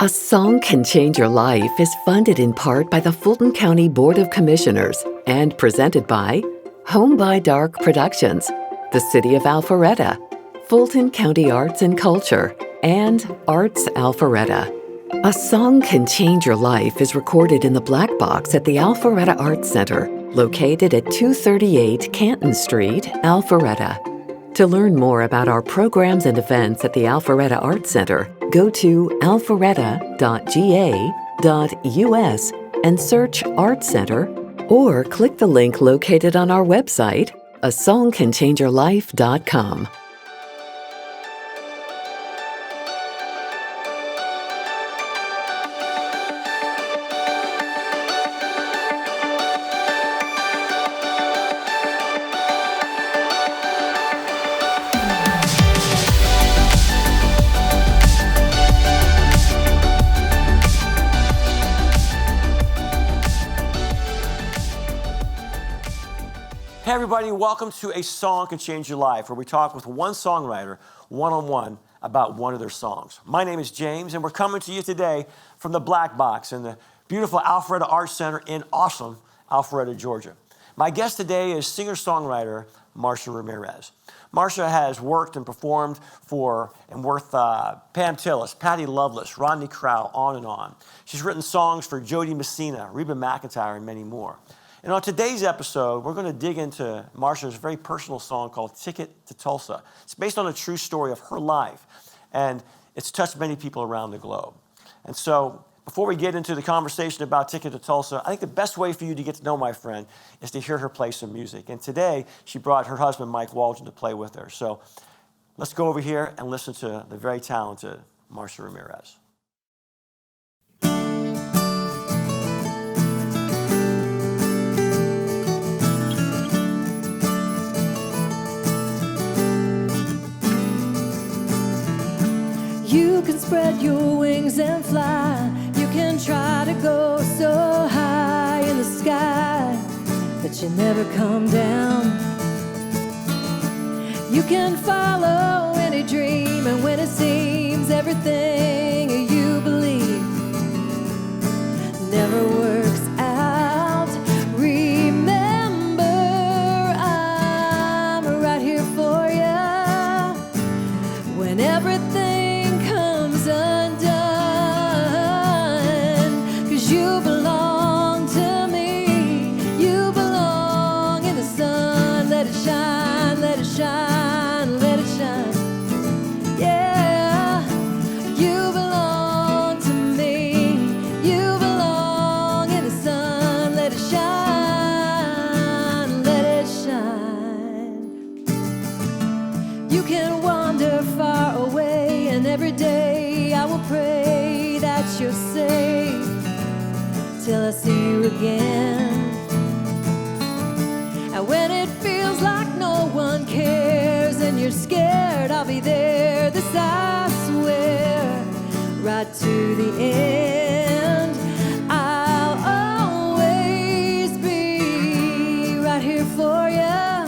A Song Can Change Your Life is funded in part by the Fulton County Board of Commissioners and presented by Home by Dark Productions, the City of Alpharetta, Fulton County Arts and Culture, and Arts Alpharetta. A Song Can Change Your Life is recorded in the Black Box at the Alpharetta Arts Center, located at 238 Canton Street, Alpharetta. To learn more about our programs and events at the Alpharetta Arts Center, go to alpharetta.ga.us and search Arts Center, or click the link located on our website, asongcanchangeyourlife.com. Hey everybody, welcome to A Song Can Change Your Life, where we talk with one songwriter, one-on-one, about one of their songs. My name is James, and we're coming to you today from the Black Box in the beautiful Alpharetta Arts Center in awesome Alpharetta, Georgia. My guest today is singer-songwriter Marcia Ramirez. Marcia has worked and performed for and with Pam Tillis, Patty Loveless, Rodney Crowell, on and on. She's written songs for Jody Messina, Reba McEntire, and many more. And on today's episode, we're going to dig into Marcia's very personal song called Ticket to Tulsa. It's based on a true story of her life, and it's touched many people around the globe. And so before we get into the conversation about Ticket to Tulsa, I think the best way for you to get to know my friend is to hear her play some music. And today, she brought her husband, Mike Waldron, to play with her. So let's go over here and listen to the very talented Marcia Ramirez. You can spread your wings and fly. You can try to go so high in the sky that you never come down. You can follow any dream, and when it seems everything you believe never works out, remember I'm right here for you when everything undone, 'cause you belong to me. You belong in the sun. Let it shine, let it shine, let it shine. Yeah, you belong to me. You belong in the sun. Let it shine, let it shine. You can wander far away, and every day I will pray that you're safe till I see you again. And when it feels like no one cares and you're scared, I'll be there, this I swear, right to the end. I'll always be right here for you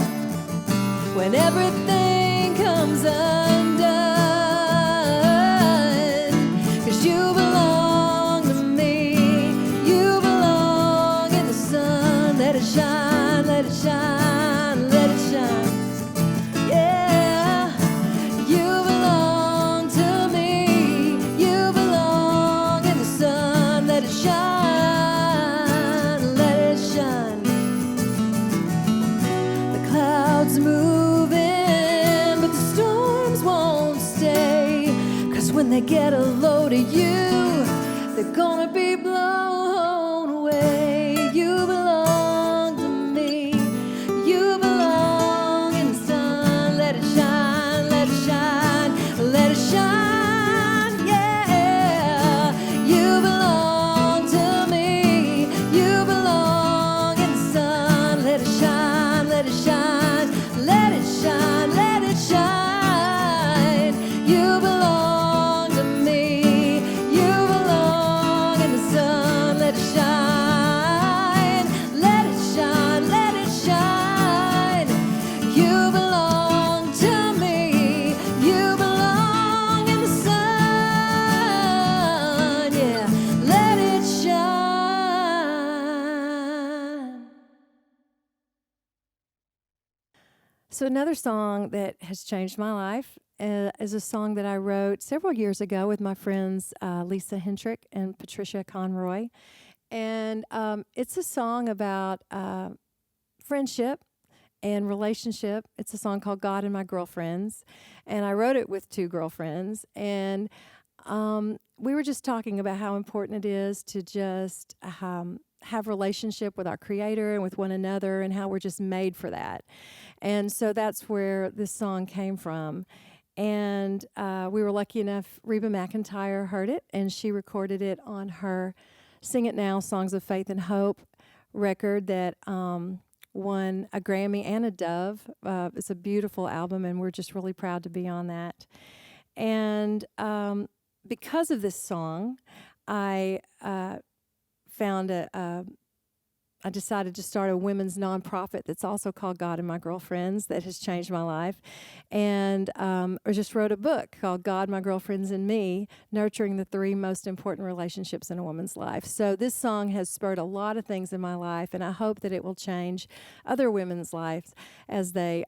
when everything comes undone. You belong to me. You belong in the sun. Let it shine, let it shine, let it shine. Yeah, you belong to me. You belong in the sun. Let it shine, let it shine. The clouds moving, but the storms won't stay. 'Cause when they get a load of you, they're gonna be blown away. You belong to me. You belong in the sun. Let it shine, let it shine, let it shine. Yeah, you belong to me. You belong in the sun. Let it shine, let it shine, let it shine, let it shine. You belong to me. You belong in the sun. So another song that has changed my life is a song that I wrote several years ago with my friends Lisa Hendrick and Patricia Conroy. And it's a song about friendship and relationship. It's a song called God and My Girlfriends. And I wrote it with two girlfriends. And we were just talking about how important it is to just have relationship with our Creator and with one another, and how we're just made for that. And so that's where this song came from. And we were lucky enough, Reba McEntire heard it, and she recorded it on her Sing It Now, Songs of Faith and Hope record that won a Grammy and a Dove. It's a beautiful album, and we're just really proud to be on that. And because of this song, I I decided to start a women's nonprofit that's also called God and My Girlfriends, that has changed my life. And I just wrote a book called God, My Girlfriends, and Me, Nurturing the 3 Most Important Relationships in a Woman's Life. So this song has spurred a lot of things in my life, and I hope that it will change other women's lives as they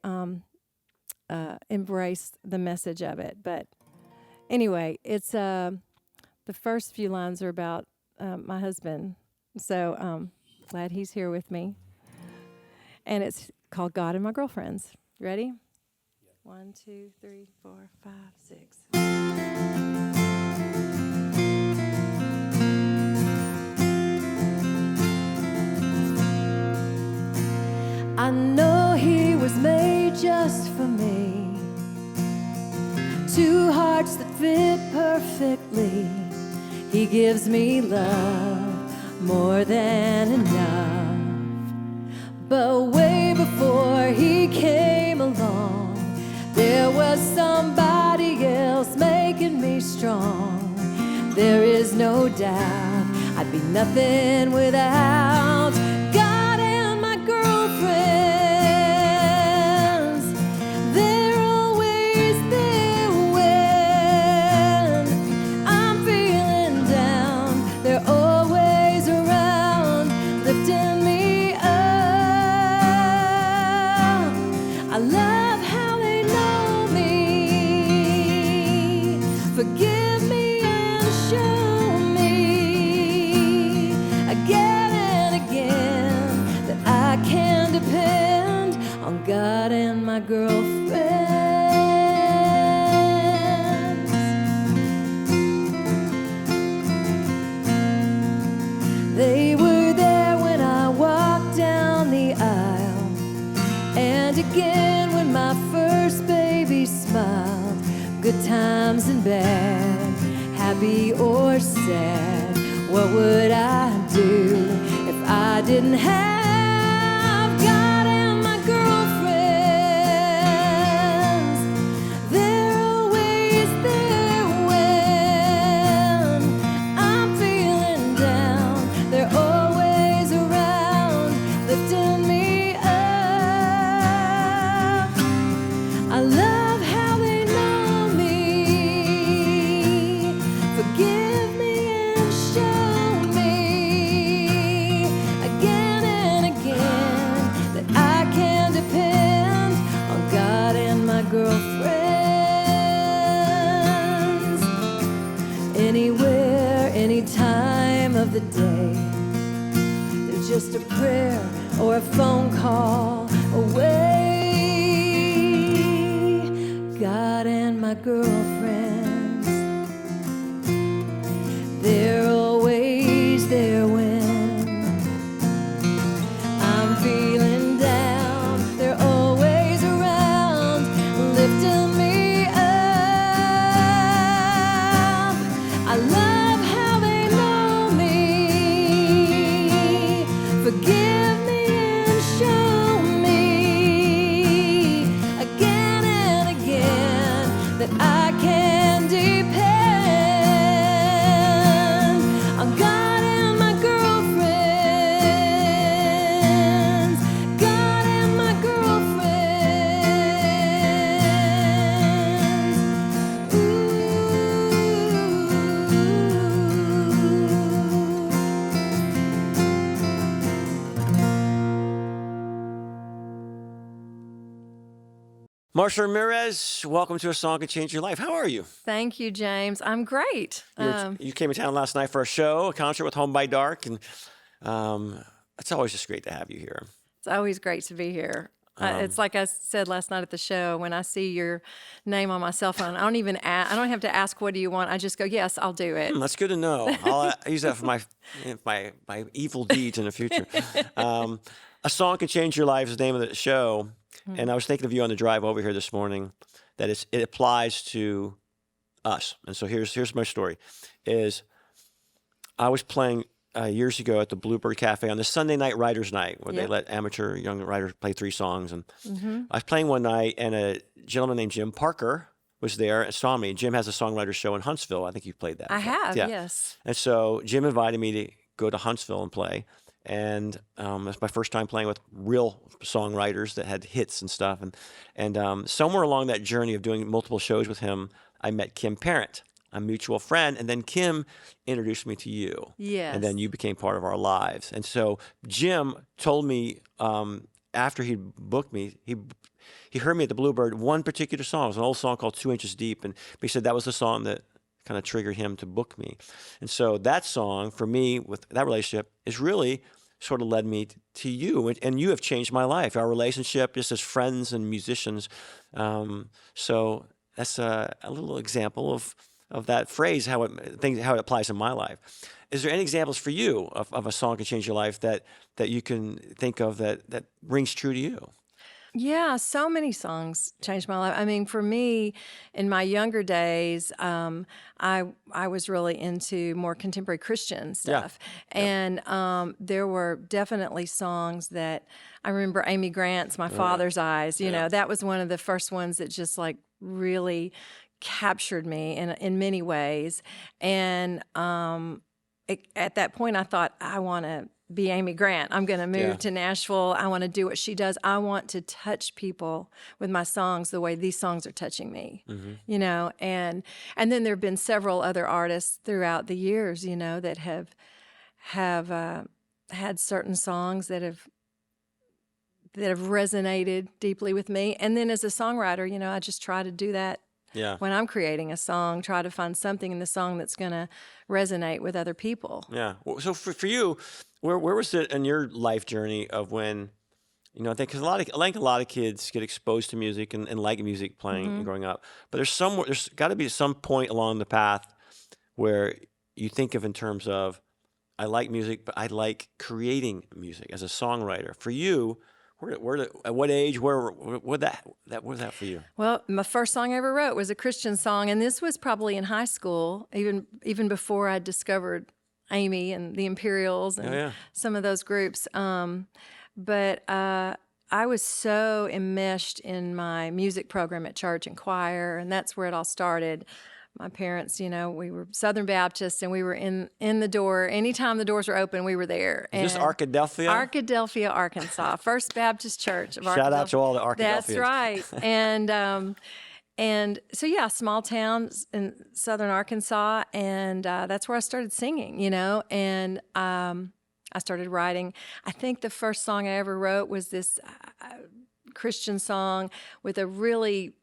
embrace the message of it. But anyway, it's the first few lines are about my husband. So glad he's here with me. And it's called God and My Girlfriends. Ready? Yeah. 1, 2, 3, 4, 5, 6. I know he was made just for me. 2 hearts that fit perfectly. He gives me love more than enough. But way before he came along, there was somebody else making me strong. There is no doubt I'd be nothing without God and my girlfriends. They're always there when I'm feeling down. They're always around, lifting me up. I love how they know me, forgive me and show me again and again that I can depend on God and my girlfriends. They were there when I walked down the aisle, and again when my first baby smiled. Good times and bad, happy or sad. What would I do if I didn't have God and my girlfriends? They're always there when I'm feeling down. They're always around, lifting me up. I love how they know me, forgive me and show me again and again that I can depend on God and my girlfriends. Anywhere, any time of the day, they're just a prayer or a phone call away. God and my girlfriends, they're always there when I'm feeling down. They're always around, lifting me up. I love how they know me, forgive me and show me again and again that I can Marcia Ramirez, welcome to A Song Can Change Your Life. How are you? Thank you, James. I'm great. You came in town last night for a show, a concert with Home by Dark, and it's always just great to have you here. It's always great to be here. It's like I said last night at the show, when I see your name on my cell phone, I don't even I don't have to ask, what do you want? I just go, yes, I'll do it. That's good to know. I'll use that for my evil deeds in the future. A Song Can Change Your Life is the name of the show. And I was thinking of you on the drive over here this morning, that it applies to us. And so here's my story. Is I was playing years ago at the Bluebird Cafe on the Sunday night writers' night, where they let amateur young writers play 3 songs. And I was playing one night, and a gentleman named Jim Parker was there and saw me. Jim has a songwriter show in Huntsville. I think you played that. I have, yes. And so Jim invited me to go to Huntsville and play. And that's my first time playing with real songwriters that had hits and stuff. And somewhere along that journey of doing multiple shows with him, I met Kim Parent, a mutual friend. And then Kim introduced me to you. Yes. And then you became part of our lives. And so Jim told me after he booked me, he heard me at the Bluebird, one particular song. It was an old song called 2 Inches Deep. And he said that was the song that kind of triggered him to book me. And so that song, for me, with that relationship, is really sort of led me to you. And you have changed my life, our relationship just as friends and musicians. So that's a little example of that phrase, how it applies in my life. Is there any examples for you of a song can change your life that you can think of that rings true to you? Yeah, so many songs changed my life. I mean, for me, in my younger days, I was really into more contemporary Christian stuff. And there were definitely songs that I remember. Amy Grant's My Father's Eyes, you know, that was one of the first ones that just like really captured me in many ways. And at that point, I thought, I want to be Amy Grant. I'm going to move to Nashville. I want to do what she does. I want to touch people with my songs the way these songs are touching me, you know. And then there have been several other artists throughout the years, you know, that have had certain songs that have resonated deeply with me. And then as a songwriter, you know, I just try to do that. Yeah. When I'm creating a song, try to find something in the song that's going to resonate with other people. Yeah. So for you, where was it in your life journey of when, you know, I think because a lot of kids get exposed to music and like music playing and growing up, but there's got to be some point along the path where you think of in terms of, I like music, but I like creating music as a songwriter. For you, at what age, where was that for you? Well, my first song I ever wrote was a Christian song, and this was probably in high school, even before I discovered Amy and the Imperials and some of those groups. But I was so enmeshed in my music program at church and choir, and that's where it all started. My parents, you know, we were Southern Baptists, and we were in the door. Anytime the doors were open, we were there. Is this Arkadelphia? Arkadelphia, Arkansas. First Baptist Church of Arkadelphia. Shout out to all the Arkadelphians. That's right. And so, yeah, small towns in Southern Arkansas, and that's where I started singing, you know, and I started writing. I think the first song I ever wrote was this Christian song with a really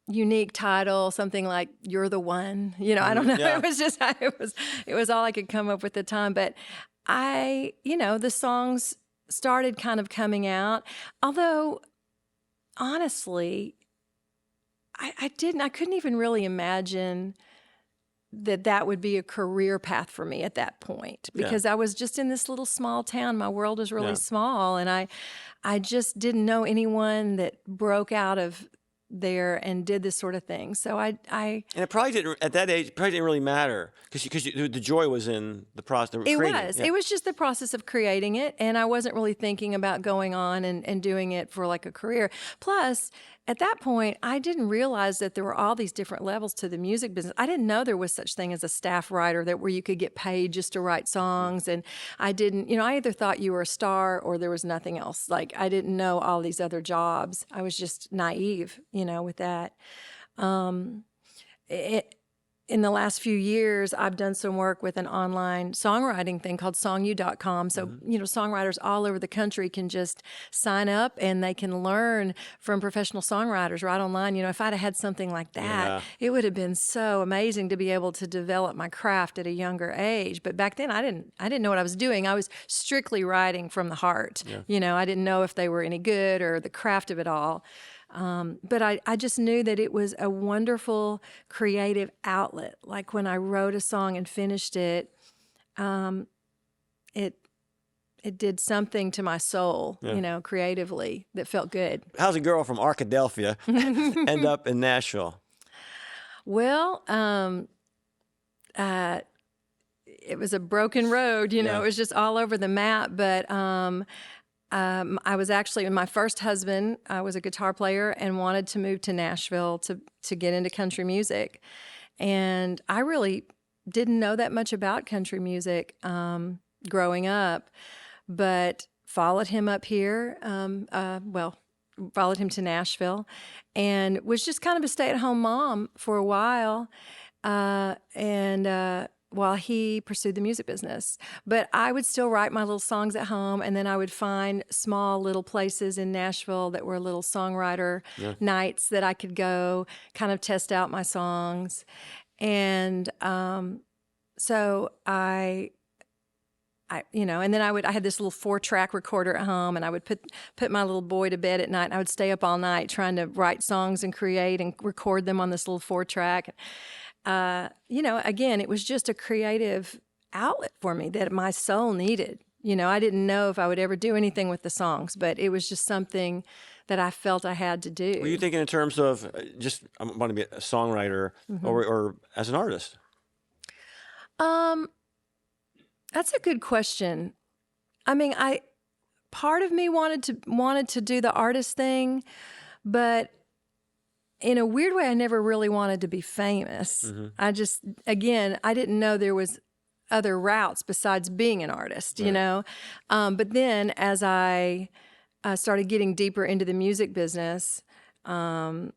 unique title, something like "You're the One." You know, I don't know. Yeah. It was just it was all I could come up with at the time. But the songs started kind of coming out. Although, honestly, I couldn't even really imagine that would be a career path for me at that point, because I was just in this little small town. My world was really small, and I just didn't know anyone that broke out of there and did this sort of thing. So and it probably didn't at that age. Probably didn't really matter because the joy was in the process. It was just the process of creating it, and I wasn't really thinking about going on and doing it for like a career. Plus, at that point, I didn't realize that there were all these different levels to the music business. I didn't know there was such thing as a staff writer where you could get paid just to write songs. And I didn't, I either thought you were a star or there was nothing else. Like, I didn't know all these other jobs. I was just naive, with that. in the last few years, I've done some work with an online songwriting thing called songyou.com. So, songwriters all over the country can just sign up and they can learn from professional songwriters right online. If I'd have had something like that, it would have been so amazing to be able to develop my craft at a younger age. But back then, I didn't know what I was doing. I was strictly writing from the heart. I didn't know if they were any good or the craft of it all. But I just knew that it was a wonderful creative outlet. Like when I wrote a song and finished it, it did something to my soul, creatively that felt good. How's a girl from Arkadelphia end up in Nashville? Well, it was a broken road, it was just all over the map. But I was actually, my first husband was a guitar player and wanted to move to Nashville to get into country music. And I really didn't know that much about country music growing up, but followed him up here, followed him to Nashville, and was just kind of a stay-at-home mom for a while. While he pursued the music business. But I would still write my little songs at home, and then I would find small little places in Nashville that were little songwriter nights that I could go kind of test out my songs. And so I and then I had this little 4-track recorder at home, and I would put my little boy to bed at night, and I would stay up all night trying to write songs and create and record them on this little 4-track. Again, it was just a creative outlet for me that my soul needed. I didn't know if I would ever do anything with the songs, but it was just something that I felt I had to do. Were you thinking in terms of just, I want to be a songwriter or as an artist? That's a good question. I mean, part of me wanted to do the artist thing, but in a weird way, I never really wanted to be famous. I just, again, I didn't know there was other routes besides being an artist, But then as I started getting deeper into the music business, I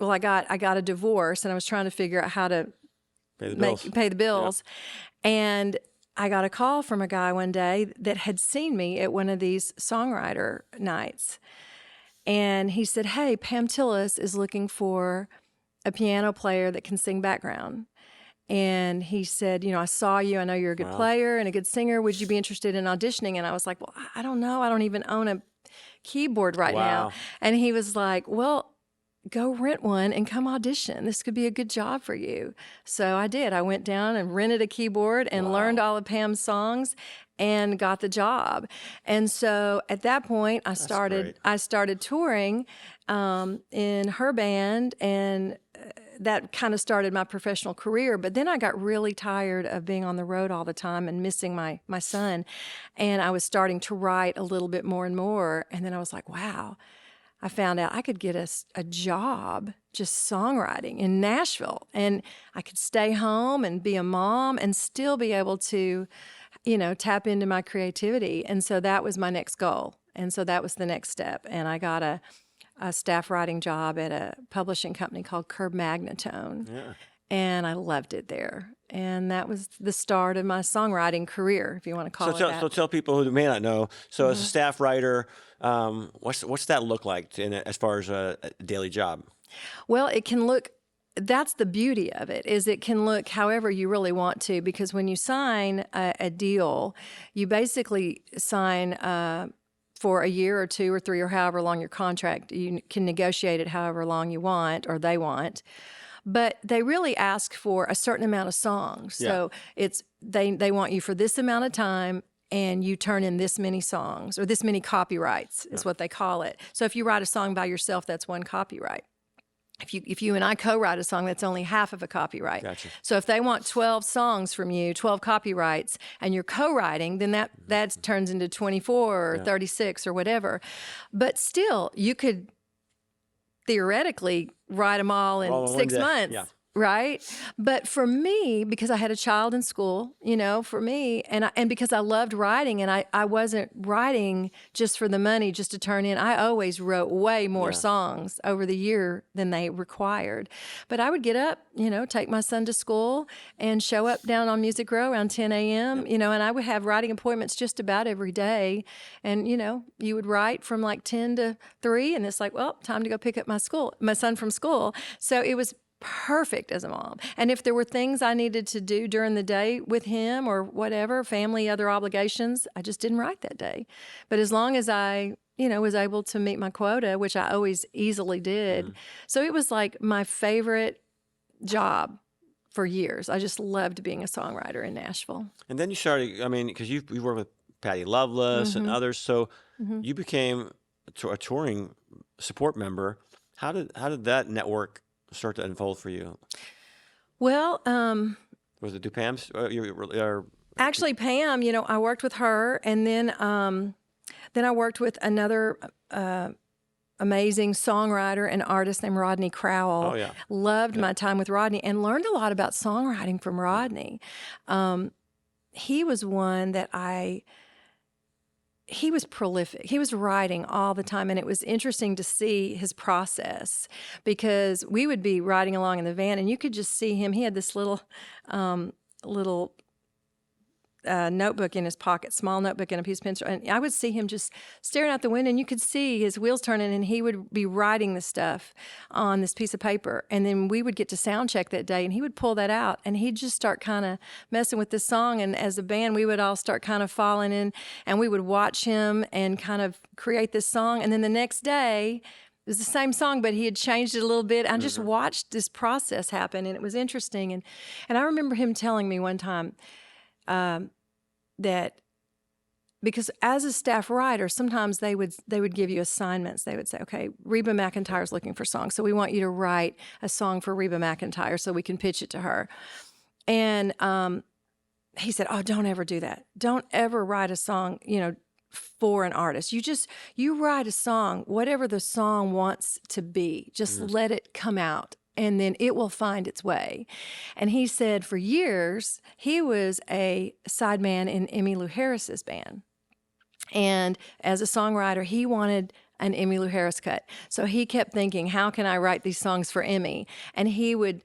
got a divorce, and I was trying to figure out how to pay the bills. And I got a call from a guy one day that had seen me at one of these songwriter nights. And he said, "Hey, Pam Tillis is looking for a piano player that can sing background." And he said, "I saw you. I know you're a good player and a good singer. Would you be interested in auditioning?" And I was like, "Well, I don't know. I don't even own a keyboard right now." And he was like, "Well, go rent one and come audition. This could be a good job for you." So I did. I went down and rented a keyboard and learned all of Pam's songs and got the job. And so at that point, I started touring in her band, and that kind of started my professional career. But then I got really tired of being on the road all the time and missing my son. And I was starting to write a little bit more and more. And then I was like, wow, I found out I could get a job just songwriting in Nashville. And I could stay home and be a mom and still be able to, tap into my creativity. And so that was my next goal. And so that was the next step. And I got a staff writing job at a publishing company called Curb Magnetone. Yeah. And I loved it there. And that was the start of my songwriting career, if you want to call it that. So tell people who may not know, so as a staff writer, what's that look like as far as a daily job? Well, it can look, that's the beauty of it, is it can look however you really want to, because when you sign a deal, you basically sign for a year or 2 or 3 or however long your contract, you can negotiate it however long you want or they want. But they really ask for a certain amount of songs. Yeah. So it's they want you for this amount of time, and you turn in this many songs, or this many copyrights is what they call it. So if you write a song by yourself, that's 1 copyright. If you and I co-write a song, that's only half of a copyright. Gotcha. So if they want 12 songs from you, 12 copyrights, and you're co-writing, then that turns into 24 or 36 or whatever. But still, you could theoretically write them all in 6 months. Right. But for me, because I had a child in school, for me, and because I loved writing, and I wasn't writing just for the money, just to turn in. I always wrote way more songs over the year than they required. But I would get up, take my son to school and show up down on Music Row around 10 a.m., and I would have writing appointments just about every day. And, you would write from like 10 to 3, and it's like, well, time to go pick up my son from school. So it was perfect as a mom. And if there were things I needed to do during the day with him or whatever, family, other obligations, I just didn't write that day. But as long as I, was able to meet my quota, which I always easily did. So it was like my favorite job for years. I just loved being a songwriter in Nashville. And then you started, because you worked with Patty Loveless and others, so you became a touring support member. How did that network start to unfold for you? Well, was it Pam's? Actually, Pam, I worked with her, and then I worked with another amazing songwriter and artist named Rodney Crowell. Oh, yeah. Loved my time with Rodney and learned a lot about songwriting from Rodney. He was one that he was prolific. He was writing all the time, and it was interesting to see his process, because we would be riding along in the van, and you could just see him. He had this little notebook in his pocket, small notebook and a piece of pencil, and I would see him just staring out the window, and you could see his wheels turning, and he would be writing the stuff on this piece of paper, and then we would get to sound check that day, and he would pull that out, and he'd just start kind of messing with this song, and as a band, we would all start kind of falling in, and we would watch him and kind of create this song, and then the next day, it was the same song, but he had changed it a little bit. I just watched this process happen, and it was interesting, and I remember him telling me one time, that because as a staff writer, sometimes they would give you assignments. They would say, okay, Reba McEntire's looking for songs, so we want you to write a song for Reba McEntire so we can pitch it to her. And he said, oh, don't ever do that. Don't ever write a song, for an artist. You write a song, whatever the song wants to be, just let it come out, and then it will find its way. And he said for years, he was a sideman in Emmylou Harris's band. And as a songwriter, he wanted an Emmylou Harris cut. So he kept thinking, how can I write these songs for Emmy? And he would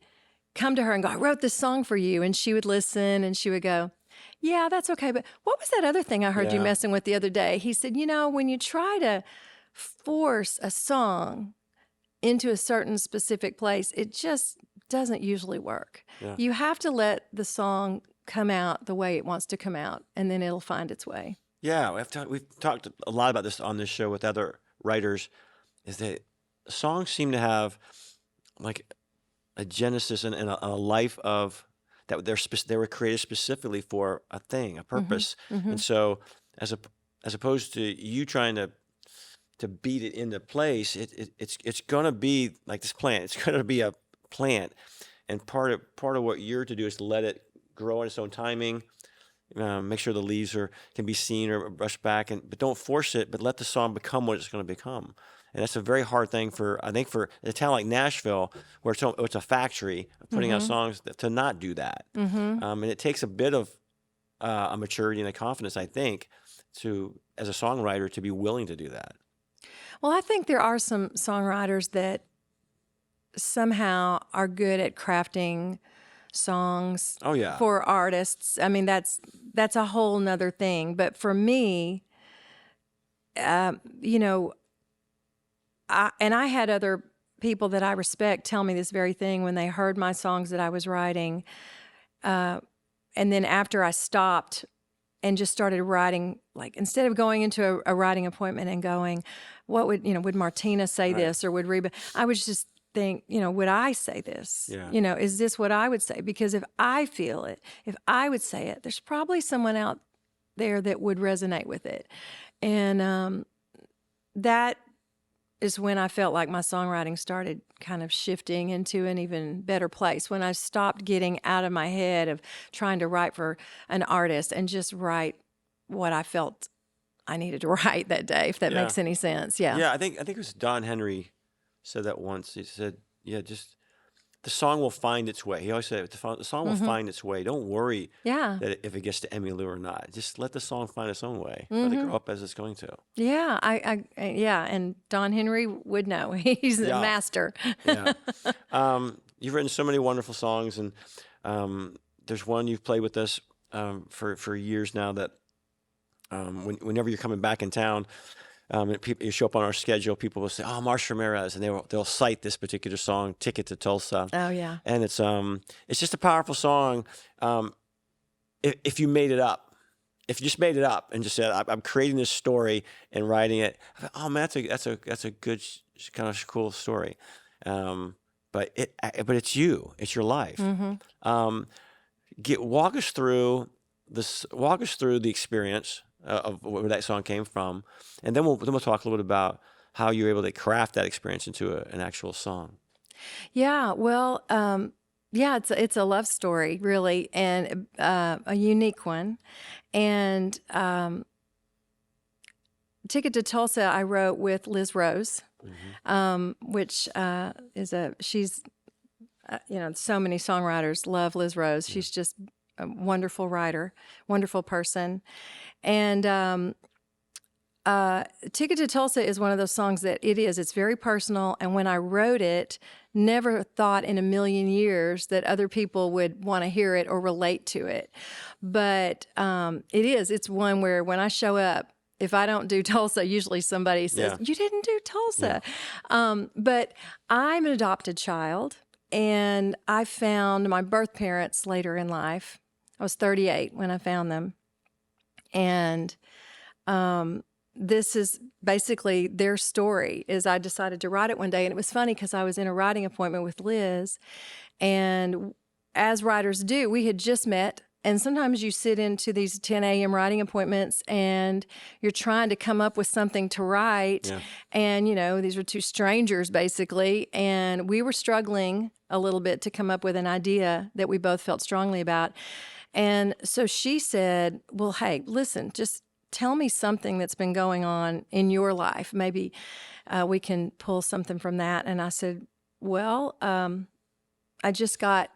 come to her and go, I wrote this song for you. And she would listen, and she would go, yeah, that's okay. But what was that other thing I heard you messing with the other day? He said, when you try to force a song into a certain specific place, it just doesn't usually work. Yeah. You have to let the song come out the way it wants to come out, and then it'll find its way. Yeah, we've talked a lot about this on this show with other writers, is that songs seem to have like a genesis and a life of that they were created specifically for a thing, a purpose. And so as opposed to you trying to beat it into place, it's going to be like this plant. It's going to be a plant, and part of what you're to do is to let it grow in its own timing. Make sure the leaves can be seen or brushed back, but don't force it. But let the song become what it's going to become. And that's a very hard thing for a town like Nashville, where it's a factory of putting out songs, to not do that. And it takes a bit of a maturity and a confidence, I think, as a songwriter, to be willing to do that. Well, I think there are some songwriters that somehow are good at crafting songs for artists. I mean, that's a whole nother thing. But for me, I had other people that I respect tell me this very thing when they heard my songs that I was writing. And then after I stopped and just started writing, like instead of going into a writing appointment and going, what would Martina say this, or would Reba, I would just think, would I say this? Yeah. Is this what I would say? Because if I feel it, if I would say it, there's probably someone out there that would resonate with it. And that is when I felt like my songwriting started kind of shifting into an even better place, when I stopped getting out of my head of trying to write for an artist and just write what I felt I needed to write that day, if that makes any sense. Yeah. Yeah, I think it was Don Henry said that once. He said, the the song will find its way. He always said the song will find its way. Don't worry Yeah. that if it gets to Emmylou or not. Just let the song find its own way. Let it grow up as it's going to. Yeah. Yeah. And Don Henry would know. He's the master. Yeah. You've written so many wonderful songs, and there's one you've played with us for years now that whenever you're coming back in town, and you show up on our schedule, people will say, "Oh, Marcia Ramirez," and they'll cite this particular song, "Ticket to Tulsa." Oh yeah. And it's just a powerful song. If you made it up, if you just made it up and just said, "I'm creating this story and writing it," I thought, "Oh man, that's a good kind of cool story." But it's you, it's your life. Walk us through the experience of where that song came from, and then we'll talk a little bit about how you were able to craft that experience into an actual song. Yeah, well, it's a love story, really, and a unique one. And "Ticket to Tulsa" I wrote with Liz Rose, which she's so many songwriters love Liz Rose. She's just a wonderful writer, wonderful person. And "Ticket to Tulsa" is one of those songs that it's very personal. And when I wrote it, never thought in a million years that other people would want to hear it or relate to it. But it's one where when I show up, if I don't do Tulsa, usually somebody says, "You didn't do Tulsa." But I'm an adopted child, and I found my birth parents later in life. I was 38 when I found them. And this is basically their story. Is I decided to write it one day, and it was funny because I was in a writing appointment with Liz, and as writers do, we had just met. And sometimes you sit into these 10 a.m. writing appointments and you're trying to come up with something to write. Yeah. And, these were two strangers basically. And we were struggling a little bit to come up with an idea that we both felt strongly about. And so she said, "Well, hey, listen, just tell me something that's been going on in your life. Maybe we can pull something from that." And I said, "Well, I just got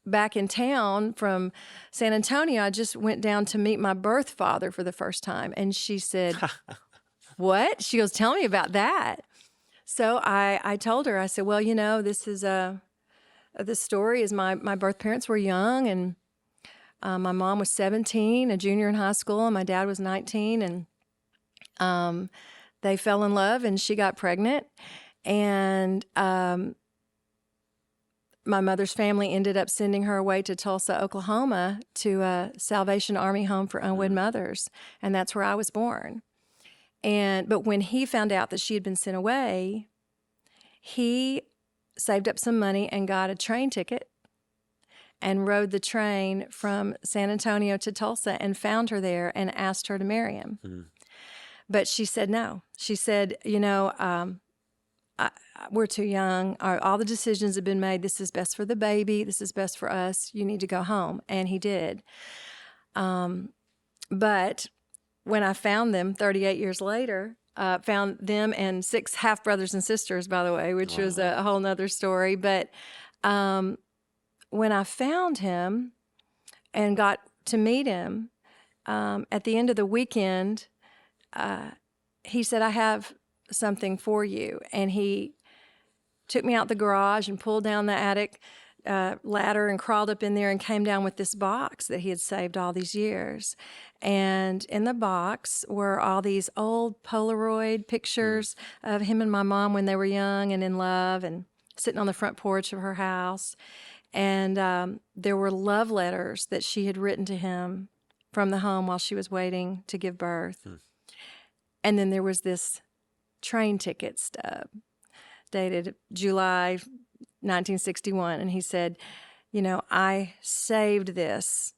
back in town from San Antonio. I just went down to meet my birth father for the first time." And she said, "What?" She goes, "Tell me about that." So I told her, I said, "Well, this is the story is my birth parents were young, and my mom was 17, a junior in high school, and my dad was 19, and they fell in love, and she got pregnant, and my mother's family ended up sending her away to Tulsa, Oklahoma, to a Salvation Army home for unwed mothers, and that's where I was born. But when he found out that she had been sent away, he saved up some money and got a train ticket and rode the train from San Antonio to Tulsa and found her there and asked her to marry him. But she said no. She said, we're too young. All the decisions have been made. This is best for the baby. This is best for us. You need to go home. And he did. But when I found them 38 years later, found them and 6 half-brothers and sisters, by the way, which was a whole nother story. But when I found him and got to meet him, at the end of the weekend, he said, "I have something for you." And he took me out the garage and pulled down the attic ladder and crawled up in there and came down with this box that he had saved all these years. And in the box were all these old Polaroid pictures of him and my mom when they were young and in love and sitting on the front porch of her house. And there were love letters that she had written to him from the home while she was waiting to give birth. And then there was this train ticket stub dated July 1961. And he said, "I saved this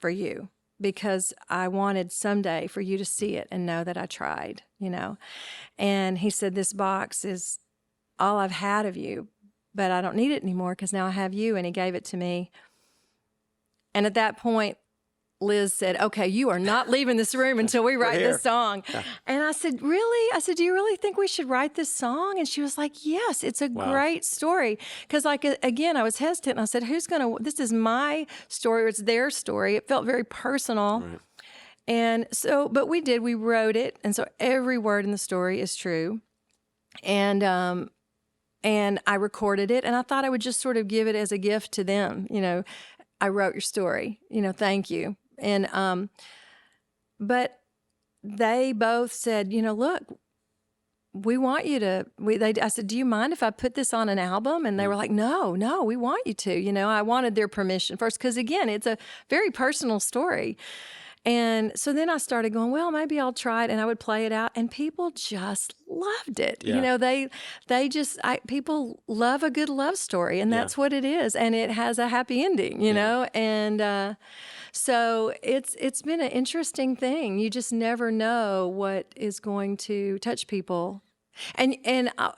for you because I wanted someday for you to see it and know that I tried, And he said, "This box is all I've had of you, but I don't need it anymore because now I have you." And he gave it to me. And at that point, Liz said, okay, you are not leaving this room until we write this song. Yeah. And I said, really? I said, do you really think we should write this song? And she was like, yes, it's a great story. Because like, again, I was hesitant. I said, this is my story or it's their story. It felt very personal. Right. And so, but we wrote it. And so every word in the story is true. And I recorded it and I thought I would just sort of give it as a gift to them. You know, I wrote your story, you know, thank you. And, but they both said, you know, look, we want you to, I said, do you mind if I put this on an album? And they were like, no, we want you to, you know, I wanted their permission first. Cause again, it's a very personal story. And so then I started going, well, maybe I'll try it. And I would play it out and people just loved it. Yeah. You know, people love a good love story and that's what it is. And it has a happy ending, you know? And, so it's been an interesting thing. You just never know what is going to touch people. And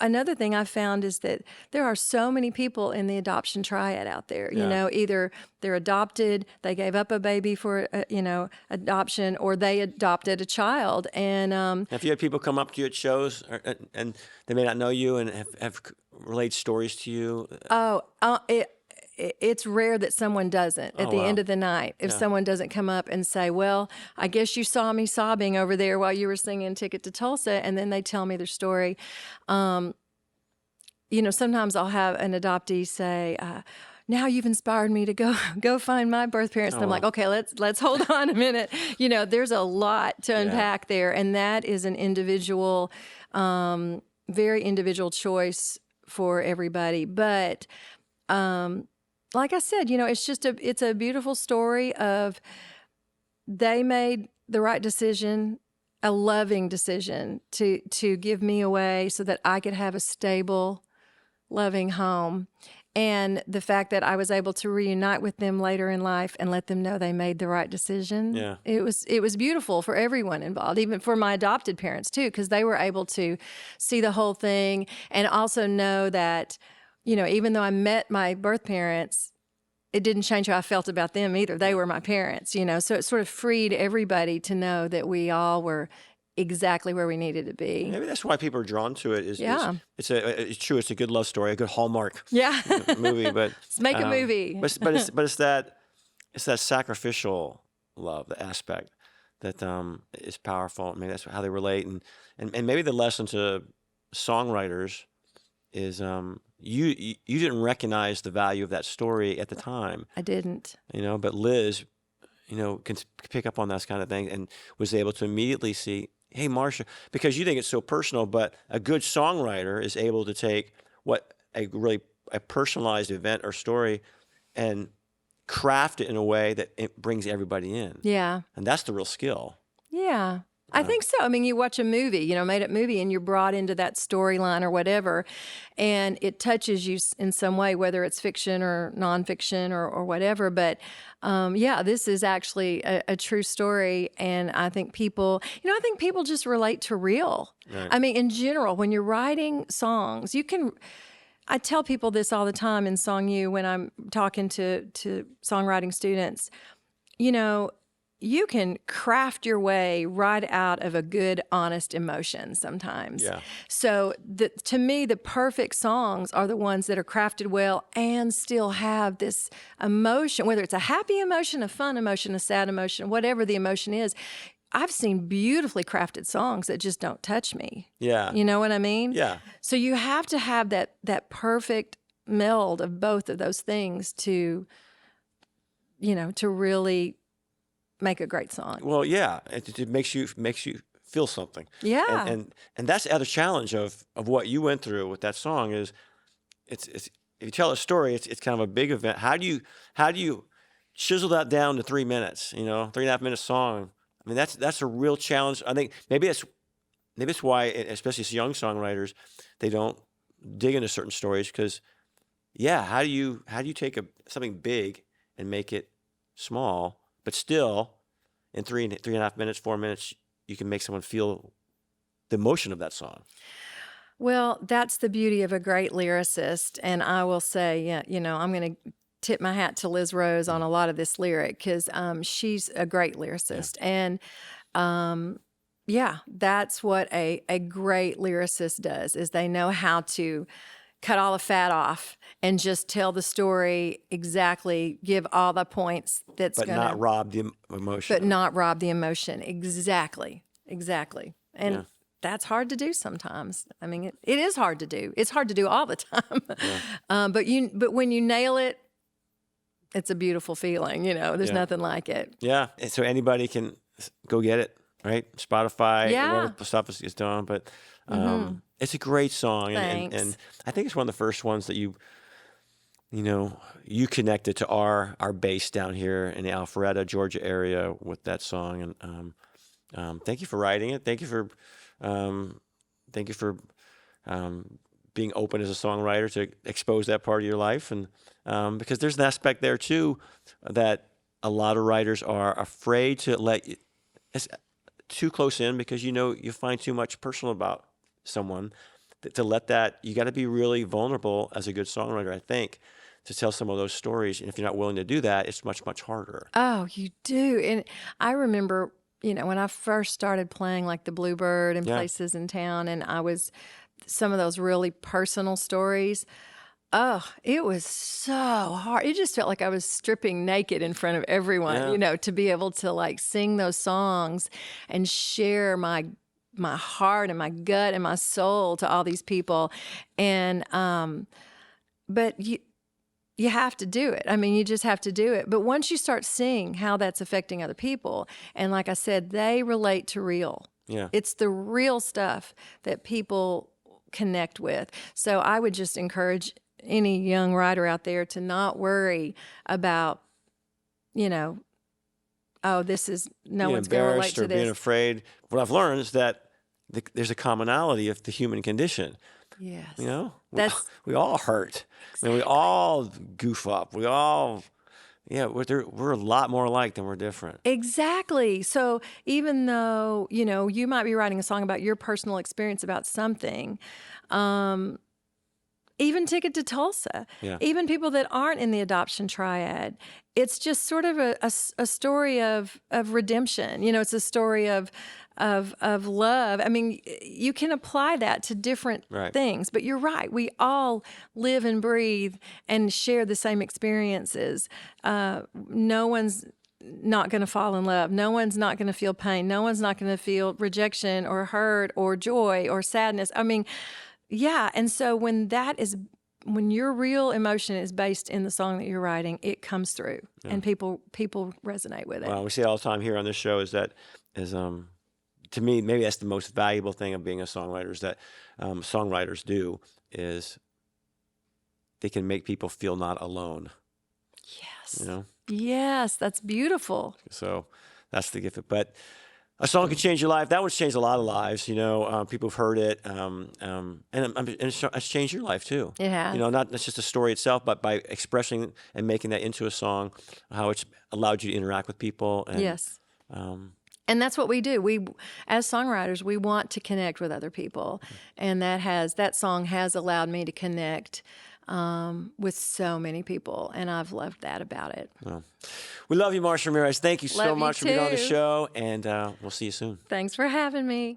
another thing I found is that there are so many people in the adoption triad out there. You know, either they're adopted, they gave up a baby for adoption, or they adopted a child. And have you had people come up to you at shows, and they may not know you and have relayed stories to you? It's rare that someone doesn't at the end of the night. If someone doesn't come up and say, well, I guess you saw me sobbing over there while you were singing Ticket to Tulsa, and then they tell me their story. You know, sometimes I'll have an adoptee say, now you've inspired me to go find my birth parents. And I'm like, okay, let's hold on a minute. You know, there's a lot to unpack there. And that is an individual, very individual choice for everybody. But, like I said, you know, it's a beautiful story of they made the right decision, a loving decision to give me away so that I could have a stable, loving home. And the fact that I was able to reunite with them later in life and let them know they made the right decision. Yeah. It was beautiful for everyone involved, even for my adopted parents too, because they were able to see the whole thing and also know that, you know, even though I met my birth parents, it didn't change how I felt about them either. They were my parents, you know, so it sort of freed everybody to know that we all were exactly where we needed to be. Maybe that's why people are drawn to it. It's true. It's a good love story, a good Hallmark movie. But let's make a movie. but it's that sacrificial love, the aspect that is powerful. Maybe that's how they relate, and maybe the lesson to songwriters is you didn't recognize the value of that story at the time. I didn't. You know, but Liz, you know, can pick up on that kind of thing and was able to immediately see, hey, Marcia, because you think it's so personal, but a good songwriter is able to take a personalized event or story and craft it in a way that it brings everybody in. Yeah. And that's the real skill. Yeah. I think so. I mean, you watch a movie, you know, made-up movie, and you're brought into that storyline or whatever, and it touches you in some way, whether it's fiction or nonfiction or whatever. But this is actually a true story, and I think people just relate to real. Right. I mean, in general, when you're writing songs, I tell people this all the time in Song U when I'm talking to songwriting students, you know, you can craft your way right out of a good, honest emotion sometimes. Yeah. So to me, the perfect songs are the ones that are crafted well and still have this emotion, whether it's a happy emotion, a fun emotion, a sad emotion, whatever the emotion is. I've seen beautifully crafted songs that just don't touch me. Yeah. You know what I mean? Yeah. So you have to have that perfect meld of both of those things to really make a great song. Well, yeah, it makes you feel something. Yeah, and that's the other challenge of what you went through with that song is, it's if you tell a story, it's kind of a big event. How do you chisel that down to 3 minutes? You know, 3.5 minute song. I mean, that's a real challenge. I think maybe it's why, especially as young songwriters, they don't dig into certain stories because, how do you take something big and make it small? But still, in 3.5 minutes, 4 minutes, you can make someone feel the emotion of that song. Well, that's the beauty of a great lyricist. And I will say, I'm going to tip my hat to Liz Rose on a lot of this lyric because she's a great lyricist. And that's what a great lyricist does, is they know how to cut all the fat off and just tell the story exactly, give all the points but not rob the emotion. But not rob the emotion. Exactly. And that's hard to do sometimes. I mean, it is hard to do. It's hard to do all the time. But when you nail it, it's a beautiful feeling. There's nothing like it. Yeah. And so anybody can go get it, right? Spotify, whatever stuff is done. But it's a great song. And I think it's one of the first ones that you connected to our base down here in the Alpharetta, Georgia area with that song. And thank you for writing it. Thank you for being open as a songwriter to expose that part of your life. And because there's an aspect there too that a lot of writers are afraid to let it's too close in, because you find too much personal about someone. To let that, you got to be really vulnerable as a good songwriter, I think, to tell some of those stories. And if you're not willing to do that, it's much, much harder. Oh, you do. And I remember, when I first started playing like the Bluebird and places in town, and some of those really personal stories, it was so hard. It just felt like I was stripping naked in front of everyone, to be able to like sing those songs and share my heart and my gut and my soul to all these people. And, but you have to do it. I mean, you just have to do it. But once you start seeing how that's affecting other people, and like I said, they relate to real. Yeah. It's the real stuff that people connect with. So I would just encourage any young writer out there to not worry about, this is, no one's going to relate to this. Being afraid. What I've learned is that there's a commonality of the human condition. Yes. We all hurt. Exactly. I mean, we all goof up. We all, we're a lot more alike than we're different. Exactly. So even though, you might be writing a song about your personal experience about something, even Ticket to Tulsa, even people that aren't in the adoption triad, it's just sort of a story of redemption. It's a story of love. I mean, you can apply that to different things, but you're right. We all live and breathe and share the same experiences. No one's not going to fall in love. No one's not going to feel pain. No one's not going to feel rejection or hurt or joy or sadness. I mean, and so when your real emotion is based in the song that you're writing, it comes through, and people resonate with it. Well, we say all the time here on this show is to me, maybe that's the most valuable thing of being a songwriter, is that songwriters do is they can make people feel not alone. Yes. Yes, that's beautiful. So that's the gift. But a song can change your life. That would change a lot of lives. People have heard it, and it's changed your life too. It has. Not just the story itself, but by expressing and making that into a song, how it's allowed you to interact with people. And, yes. And that's what we do. We, as songwriters, we want to connect with other people, and that song has allowed me to connect with so many people, and I've loved that about it. Well, we love you, Marcia Ramirez. Thank you so much for being on the too. show, and we'll see you soon. Thanks for having me.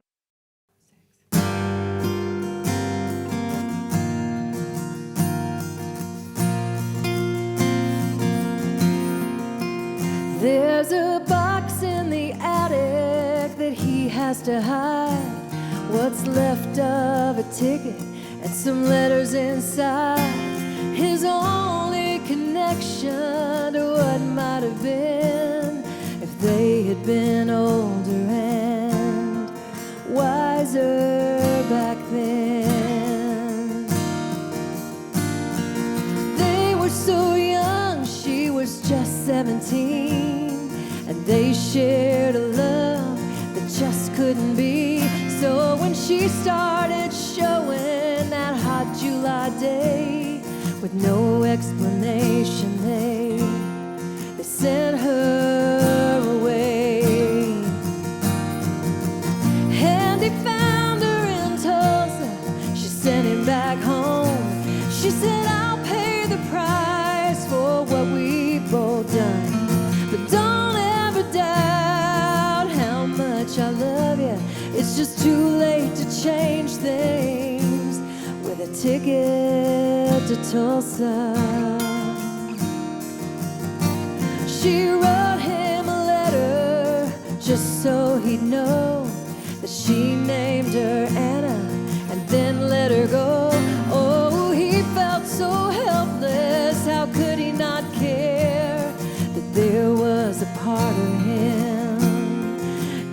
There's a box in the attic that he has to hide. What's left of a ticket and some letters inside. His only connection to what might have been if they had been older and wiser back then. They were so young, she was just 17, and they shared a love that just couldn't be. So when she started showing that hot July day with no explanation, they sent her away. And he found her in Tulsa, she sent him back home. She said, I'll pay the price for what it's just too late to change things with a ticket to Tulsa. She wrote him a letter just so he'd know that she named her Anna and then let her go. Oh, he felt so helpless, how could he not care that there was a part of him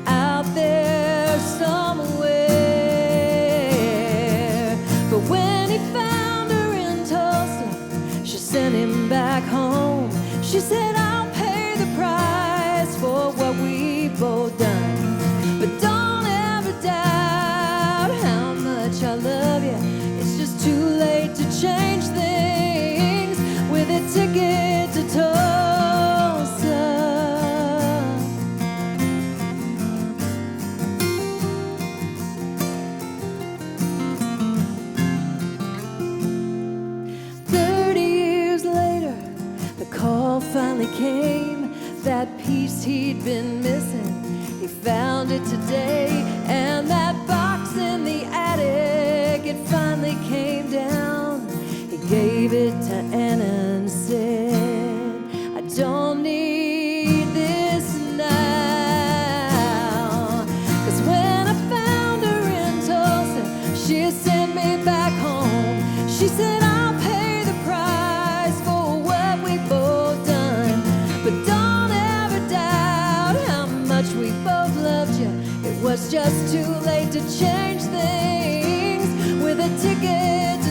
out there somewhere. But when he found her in Tulsa, she sent him back home. She said, I'll pay the price for what we both done, but don't ever doubt how much I love you. It's just too late to change things with a ticket to Tulsa. 30 years later, the call finally came. That piece he'd been missing, he found it today. And that box in the attic, it finally came down. He gave it to Anna and said, I don't need this now. 'Cause when I found her in Tulsa, she sent me back home. She said, I'll pay the price for what we both done, but don't ever doubt how much we both loved you. It was just too late to change things with a ticket